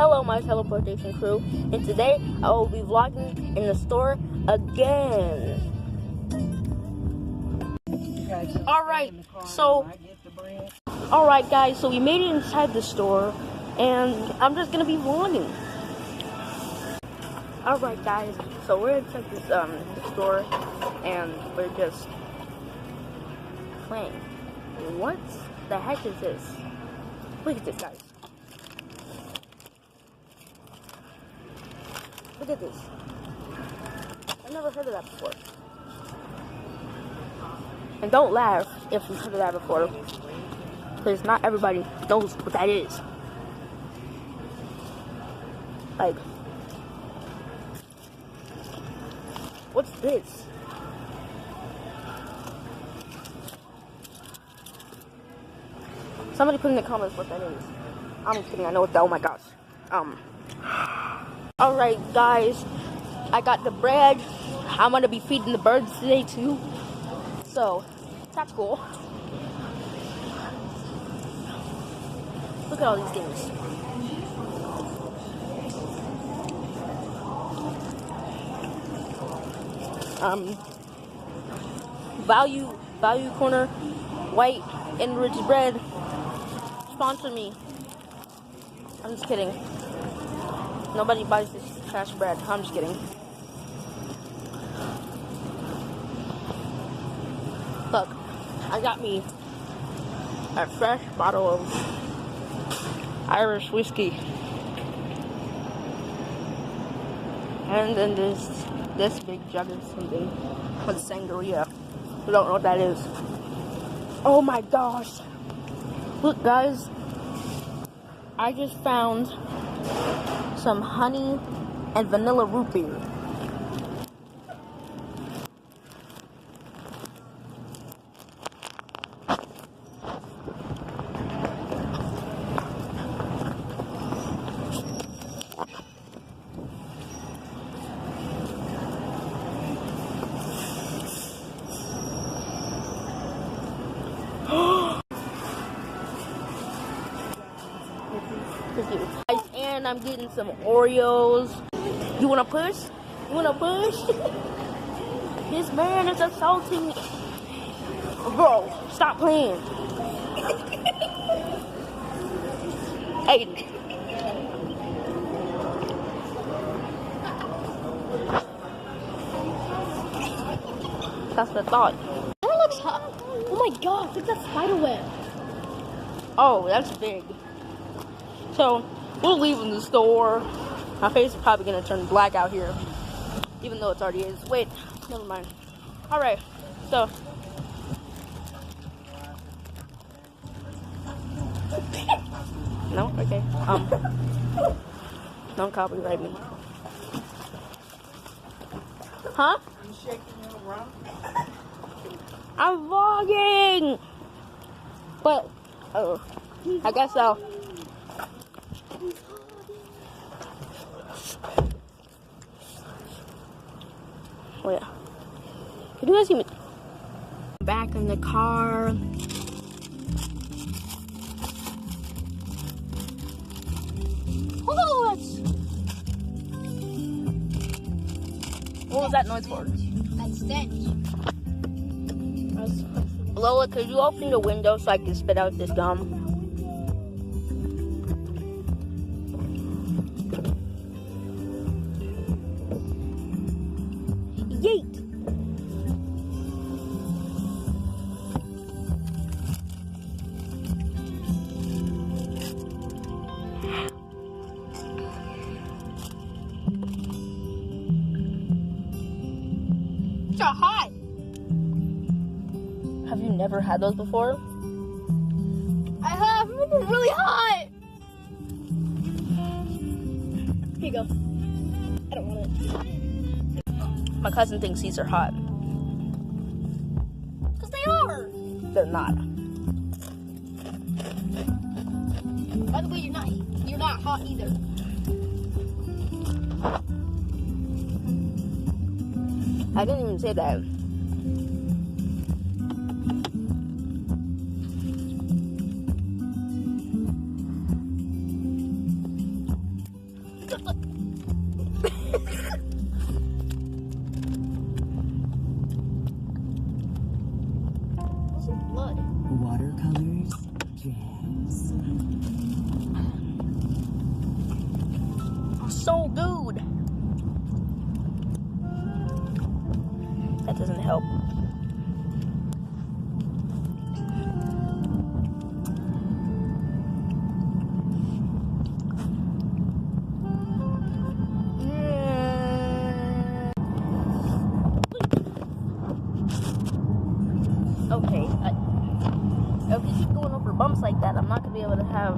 Hello, my teleportation crew, and today I will be vlogging in the store again. Alright guys, so we made it inside the store, and I'm just gonna be vlogging. Alright guys, so we're inside this store, and we're just playing. What the heck is this? Look at this, guys. Look at this. I've never heard of that before. And don't laugh if you've heard of that before, because not everybody knows what that is. Like, what's this? Somebody put in the comments what that is. I'm just kidding, I know what that, oh my gosh. Alright guys, I got the bread. I'm gonna be feeding the birds today too. So, that's cool. Look at all these things. Value Corner, white enriched bread. Sponsor me. I'm just kidding. Nobody buys this trash bread. I'm just kidding. Look, I got me a fresh bottle of Irish whiskey. And then this big jug of something with sangria. I don't know what that is. Oh my gosh. Look guys, I just found some honey and vanilla root beer. And I'm getting some Oreos. You wanna push? You wanna push? This man is assaulting me. Bro, stop playing. Aiden. That's the thought. That looks hot. Oh my gosh, look at that spider web. Oh, that's big. So, we're leaving the store. My face is probably gonna turn black out here, even though it's already is. Wait, never mind. Alright, so. No? Okay. Don't copyright me. Huh? You shaking it around? I'm vlogging! But, oh, I guess so. Oh yeah. Can you guys see me? Back in the car. Oh, that's... What was that noise for? That's stench. Lola, could you open the window so I can spit out this gum? Yeet! So hot. Have you never had those before? I have. They're really hot. Here you go. I don't want it. My cousin thinks these are hot. Because they are. They're not. By the way, you're not hot either. I didn't even say that. Blood. Watercolors, jazz. So good. That doesn't help. Okay, if you keep going over bumps like that, I'm not gonna be able to have